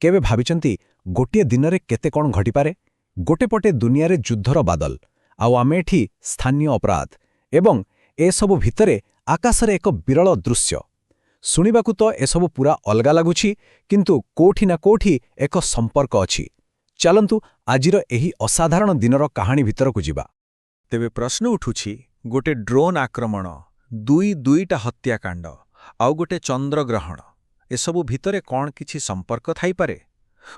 କେବେ ଭାବିଛନ୍ତି ଗୋଟିଏ ଦିନରେ କେତେ କ'ଣ ଘଟିପାରେ? ଗୋଟେ ପଟେ ଦୁନିଆରେ ଯୁଦ୍ଧର ବାଦଲ, ଆଉ ଆମେ ଏଠି ସ୍ଥାନୀୟ ଅପରାଧ, ଏବଂ ଏସବୁ ଭିତରେ ଆକାଶରେ ଏକ ବିରଳ ଦୃଶ୍ୟ। ଶୁଣିବାକୁ ତ ଏସବୁ ପୁରା ଅଲଗା ଲାଗୁଛି, କିନ୍ତୁ କୋଉଠି ନା କୋଉଠି ଏକ ସମ୍ପର୍କ ଅଛି। ଚାଲନ୍ତୁ ଆଜିର ଏହି ଅସାଧାରଣ ଦିନର କାହାଣୀ ଭିତରକୁ ଯିବା। ତେବେ ପ୍ରଶ୍ନ ଉଠୁଛି, ଗୋଟେ ଡ୍ରୋନ୍ ଆକ୍ରମଣ, ଦୁଇଟା ହତ୍ୟାକାଣ୍ଡ, ଆଉ ଗୋଟେ ଚନ୍ଦ୍ରଗ୍ରହଣ, ଏସବୁ ଭିତରେ କ'ଣ କିଛି ସମ୍ପର୍କ ଥାଇପାରେ?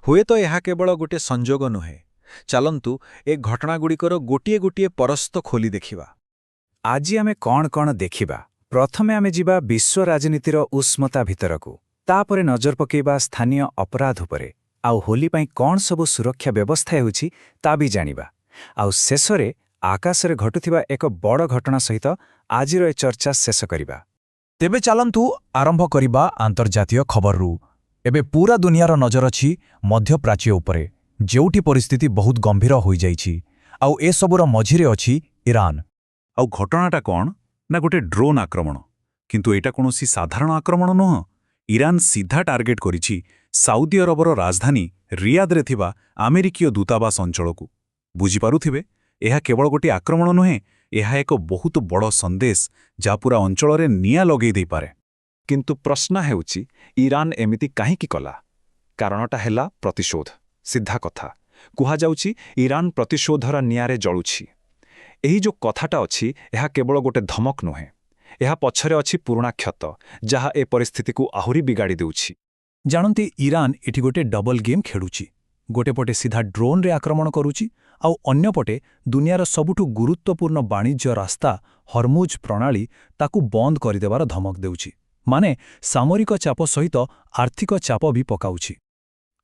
ହୁଏତ ଏହା କେବଳ ଗୋଟେ ସଂଯୋଗ ନୁହେଁ। ଚାଲନ୍ତୁ ଏ ଘଟଣାଗୁଡ଼ିକର ଗୋଟିଏ ଗୋଟିଏ ପରସ୍ତ ଖୋଲି ଦେଖିବା। ଆଜି ଆମେ କ'ଣ ଦେଖିବା? ପ୍ରଥମେ ଆମେ ଯିବା ବିଶ୍ୱ ରାଜନୀତିର ଉଷ୍ମତା ଭିତରକୁ, ତାପରେ ନଜର ପକାଇବା ସ୍ଥାନୀୟ ଅପରାଧ ଉପରେ, ଆଉ ହୋଲି ପାଇଁ କ'ଣ ସବୁ ସୁରକ୍ଷା ବ୍ୟବସ୍ଥା ହେଉଛି ତା ବି ଜାଣିବା। ଆଉ ଶେଷରେ ଆକାଶରେ ଘଟୁଥିବା ଏକ ବଡ଼ ଘଟଣା ସହିତ ଆଜିର ଏ ଚର୍ଚ୍ଚା ଶେଷ କରିବା। ତେବେ ଚାଲନ୍ତୁ ଆରମ୍ଭ କରିବା ଆନ୍ତର୍ଜାତୀୟ ଖବରରୁ। ଏବେ ପୁରା ଦୁନିଆର ନଜର ଅଛି ମଧ୍ୟପ୍ରାଚ୍ୟ ଉପରେ, ଯେଉଁଠି ପରିସ୍ଥିତି ବହୁତ ଗମ୍ଭୀର ହୋଇଯାଇଛି। ଆଉ ଏସବୁର ମଝିରେ ଅଛି ଇରାନ। ଆଉ ଘଟଣାଟା କ'ଣ? ନା ଗୋଟେ ଡ୍ରୋନ୍ ଆକ୍ରମଣ। କିନ୍ତୁ ଏଇଟା କୌଣସି ସାଧାରଣ ଆକ୍ରମଣ ନୁହଁ। ଇରାନ ସିଧା ଟାର୍ଗେଟ୍ କରିଛି ସାଉଦି ଆରବର ରାଜଧାନୀ ରିୟାଦରେ ଥିବା ଆମେରିକୀୟ ଦୂତାବାସ ଅଞ୍ଚଳକୁ। ବୁଝିପାରୁଥିବେ, ଏହା କେବଳ ଗୋଟିଏ ଆକ୍ରମଣ ନୁହେଁ, ଏହା ଏକ ବହୁତ ବଡ଼ ସନ୍ଦେଶ ଯାହା ପୁରା ଅଞ୍ଚଳରେ ନିଆଁ ଲଗେଇ ଦେଇପାରେ। କିନ୍ତୁ ପ୍ରଶ୍ନ ହେଉଛି, ଇରାନ ଏମିତି କାହିଁକି କଲା? କାରଣଟା ହେଲା ପ୍ରତିଶୋଧ। ସିଧା କଥା କୁହାଯାଉଛି, ଇରାନ ପ୍ରତିଶୋଧର ନିଆଁରେ ଜଳୁଛି। ଏହି ଯୋଉ କଥାଟା ଅଛି, ଏହା କେବଳ ଗୋଟେ ଧମକ ନୁହେଁ। ଏହା ପଛରେ ଅଛି ପୁରୁଣା କ୍ଷତ, ଯାହା ଏ ପରିସ୍ଥିତିକୁ ଆହୁରି ବିଗାଡ଼ି ଦେଉଛି। ଜାଣନ୍ତି, ଇରାନ ଏଠି ଗୋଟେ ଡବଲ ଗେମ୍ ଖେଳୁଛି। ଗୋଟେ ପଟେ ସିଧା ଡ୍ରୋନ୍ରେ ଆକ୍ରମଣ କରୁଛି, ଆଉ ଅନ୍ୟପଟେ ଦୁନିଆର ସବୁଠୁ ଗୁରୁତ୍ୱପୂର୍ଣ୍ଣ ବାଣିଜ୍ୟ ରାସ୍ତା ହର୍ମୁଜ ପ୍ରଣାଳୀ ତାକୁ ବନ୍ଦ କରିଦେବାର ଧମକ ଦେଉଛି। ମାନେ ସାମରିକ ଚାପ ସହିତ ଆର୍ଥିକ ଚାପ ବି ପକାଉଛି।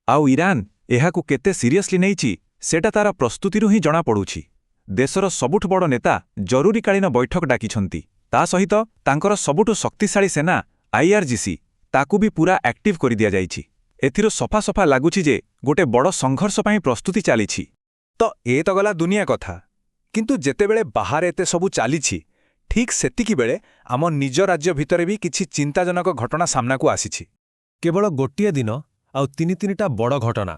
ଆଉ ଇରାନ ଏହାକୁ କେତେ ସିରିୟସଲି ନେଇଛି ସେଟା ତାର ପ୍ରସ୍ତୁତିରୁ ହିଁ ଜଣାପଡ଼ୁଛି। ଦେଶର ସବୁଠୁ ବଡ଼ ନେତା ଜରୁରୀକାଳୀନ ବୈଠକ ଡାକିଛନ୍ତି। ତା ସହିତ ତାଙ୍କର ସବୁଠୁ ଶକ୍ତିଶାଳୀ ସେନା IRGC ତାକୁ ବି ପୁରା ଆକ୍ଟିଭ୍ କରିଦିଆଯାଇଛି। ଏଥିରୁ ସଫା ସଫା ଲାଗୁଛି ଯେ ଗୋଟେ ବଡ଼ ସଂଘର୍ଷ ପାଇଁ ପ୍ରସ୍ତୁତି ଚାଲିଛି। ତ ଏ ତ ଗଲା ଦୁନିଆ କଥା। କିନ୍ତୁ ଯେତେବେଳେ ବାହାରେ ଏତେ ସବୁ ଚାଲିଛି, ଠିକ୍ ସେତିକିବେଳେ ଆମ ନିଜ ରାଜ୍ୟ ଭିତରେ ବି କିଛି ଚିନ୍ତାଜନକ ଘଟଣା ସାମ୍ନାକୁ ଆସିଛି। କେବଳ ଗୋଟିଏ ଦିନ ଆଉ ତିନିଟା ବଡ଼ ଘଟଣା।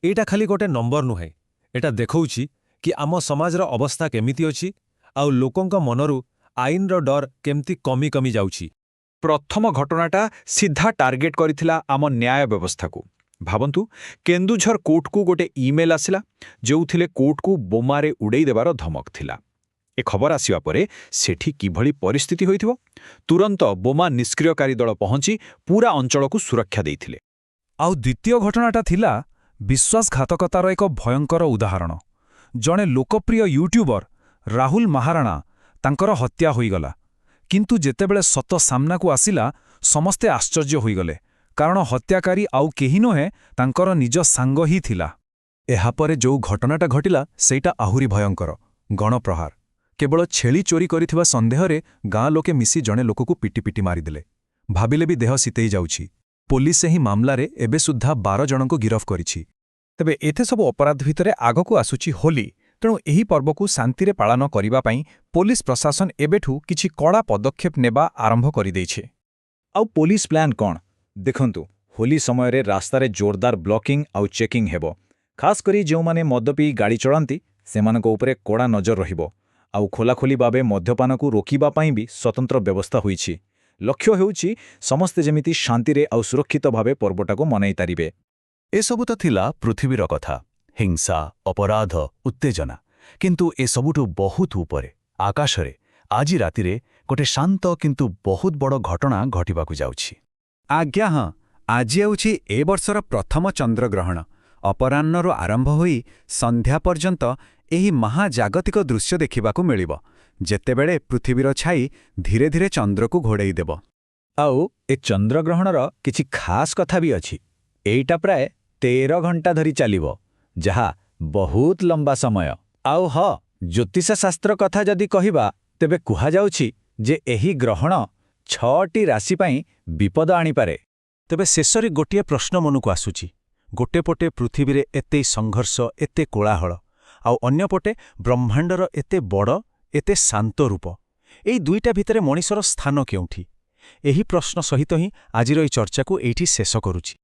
ଏଇଟା ଖାଲି ଗୋଟେ ନମ୍ବର ନୁହେଁ। ଏଟା ଦେଖଉଛି କି ଆମ ସମାଜର ଅବସ୍ଥା କେମିତି ଅଛି, ଆଉ ଲୋକଙ୍କ ମନରୁ ଆଇନର ଡର କେମିତି କମି ଯାଉଛି। ପ୍ରଥମ ଘଟଣାଟା ସିଧା ଟାର୍ଗେଟ କରିଥିଲା ଆମ ନ୍ୟାୟ ବ୍ୟବସ୍ଥାକୁ। ଭାବନ୍ତୁ, କେନ୍ଦୁଝର କୋର୍ଟକୁ ଗୋଟେ ଇମେଲ୍ ଆସିଲା, ଯେଉଁଥିରେ କୋର୍ଟକୁ ବୋମାରେ ଉଡ଼େଇ ଦେବାର ଧମକ ଥିଲା। ଏ ଖବର ଆସିବା ପରେ ସେଠି କିଭଳି ପରିସ୍ଥିତି ହୋଇଥିବ। ତୁରନ୍ତ ବୋମା ନିଷ୍କ୍ରିୟକାରୀ ଦଳ ପହଞ୍ଚି ପୁରା ଅଞ୍ଚଳକୁ ସୁରକ୍ଷା ଦେଇଥିଲେ। ଆଉ ଦ୍ୱିତୀୟ ଘଟଣାଟା ଥିଲା ବିଶ୍ୱାସଘାତକତାର ଏକ ଭୟଙ୍କର ଉଦାହରଣ। ଜଣେ ଲୋକପ୍ରିୟ ୟୁଟ୍ୟୁବର ରାହୁଲ ମହାରାଣା, ତାଙ୍କର ହତ୍ୟା ହୋଇଗଲା। କିନ୍ତୁ ଯେତେବେଳେ ସତ ସାମ୍ନାକୁ ଆସିଲା, ସମସ୍ତେ ଆଶ୍ଚର୍ଯ୍ୟ ହୋଇଗଲେ, କାରଣ ହତ୍ୟାକାରୀ ଆଉ କେହି ନୁହେଁ, ତାଙ୍କର ନିଜ ସାଙ୍ଗ ହିଁ ଥିଲା। ଏହାପରେ ଯୋଉ ଘଟଣାଟା ଘଟିଲା ସେଇଟା ଆହୁରି ଭୟଙ୍କର। ଗଣପ୍ରହାର। କେବଳ ଛେଳି ଚୋରି କରିଥିବା ସନ୍ଦେହରେ ଗାଁ ଲୋକେ ମିଶି ଜଣେ ଲୋକକୁ ପିଟି ମାରିଦେଲେ। ଭାବିଲେ ବି ଦେହ ଶୀତେଇ ଯାଉଛି। ପୋଲିସ ଏହି ମାମଲାରେ ଏବେ ସୁଦ୍ଧା 12 ଜଣଙ୍କୁ ଗିରଫ କରିଛି। ତେବେ ଏତେ ସବୁ ଅପରାଧ ଭିତରେ ଆଗକୁ ଆସୁଛି ହୋଲି। ତେଣୁ ଏହି ପର୍ବକୁ ଶାନ୍ତିରେ ପାଳନ କରିବା ପାଇଁ ପୋଲିସ ପ୍ରଶାସନ ଏବେଠୁ କିଛି କଡ଼ା ପଦକ୍ଷେପ ନେବା ଆରମ୍ଭ କରିଦେଇছে। ଆଉ ପୋଲିସ ପ୍ଲାନ୍ କ'ଣ? ଦେଖନ୍ତୁ, ହୋଲି ସମୟରେ ରାସ୍ତାରେ ଜୋରଦାର ବ୍ଲକିଂ ଆଉ ଚେକିଂ ହେବ। ଖାସ୍ କରି ଯେଉଁମାନେ ମଦ ପିଇ ଗାଡ଼ି ଚଳାନ୍ତି, ସେମାନଙ୍କ ଉପରେ କଡ଼ା ନଜର ରହିବ। ଆଉ ଖୋଲାଖୋଲି ଭାବେ ମଦ୍ୟପାନକୁ ରୋକିବା ପାଇଁ ବି ସ୍ୱତନ୍ତ୍ର ବ୍ୟବସ୍ଥା ହୋଇଛି। ଲକ୍ଷ୍ୟ ହେଉଛି ସମସ୍ତେ ଯେମିତି ଶାନ୍ତିରେ ଆଉ ସୁରକ୍ଷିତ ଭାବେ ପର୍ବଟାକୁ ମନାଇ ପାରିବେ। ଏସବୁ ତ ଥିଲା ପୃଥିବୀର କଥା, ହିଂସା, ଅପରାଧ, ଉତ୍ତେଜନା। କିନ୍ତୁ ଏସବୁଠୁ ବହୁତ ଉପରେ ଆକାଶରେ ଆଜି ରାତିରେ ଗୋଟେ ଶାନ୍ତ କିନ୍ତୁ ବହୁତ ବଡ଼ ଘଟଣା ଘଟିବାକୁ ଯାଉଛି। ଆଜ୍ଞା ହଁ, ଆଜି ହେଉଛି ଏ ବର୍ଷର ପ୍ରଥମ ଚନ୍ଦ୍ରଗ୍ରହଣ। ଅପରାହ୍ନରୁ ଆରମ୍ଭ ହୋଇ ସନ୍ଧ୍ୟା ପର୍ଯ୍ୟନ୍ତ ଏହି ମହାଜାଗତିକ ଦୃଶ୍ୟ ଦେଖିବାକୁ ମିଳିବ, ଯେତେବେଳେ ପୃଥିବୀର ଛାଇ ଧୀରେ ଧୀରେ ଚନ୍ଦ୍ରକୁ ଘୋଡ଼େଇ ଦେବ। ଆଉ ଏ ଚନ୍ଦ୍ରଗ୍ରହଣର କିଛି ଖାସ୍ କଥା ବି ଅଛି। ଏଇଟା ପ୍ରାୟ 13 ଘଣ୍ଟା ଧରି ଚାଲିବ, ଯାହା ବହୁତ ଲମ୍ବା ସମୟ। ଆଉ ଜ୍ୟୋତିଷଶାସ୍ତ୍ର କଥା ଯଦି କହିବା, ତେବେ କୁହାଯାଉଛି ଯେ ଏହି ଗ୍ରହଣ 6ଟି ରାଶି ପାଇଁ ବିପଦ ଆଣିପାରେ। ତେବେ ଶେଷରେ ଗୋଟିଏ ପ୍ରଶ୍ନ ମନକୁ ଆସୁଛି। ଗୋଟେ ପଟେ ପୃଥିବୀରେ ଏତେ ସଂଘର୍ଷ, ଏତେ କୋଳାହଳ, ଆଉ ଅନ୍ୟପଟେ ବ୍ରହ୍ମାଣ୍ଡର ଏତେ ବଡ଼, ଏତେ ଶାନ୍ତ ରୂପ। ଏଇ ଦୁଇଟା ଭିତରେ ମଣିଷର ସ୍ଥାନ କେଉଁଠି? ଏହି ପ୍ରଶ୍ନ ସହିତ ହିଁ ଆଜିର ଏହି ଚର୍ଚ୍ଚାକୁ ଏଇଠି ଶେଷ କରୁଛି।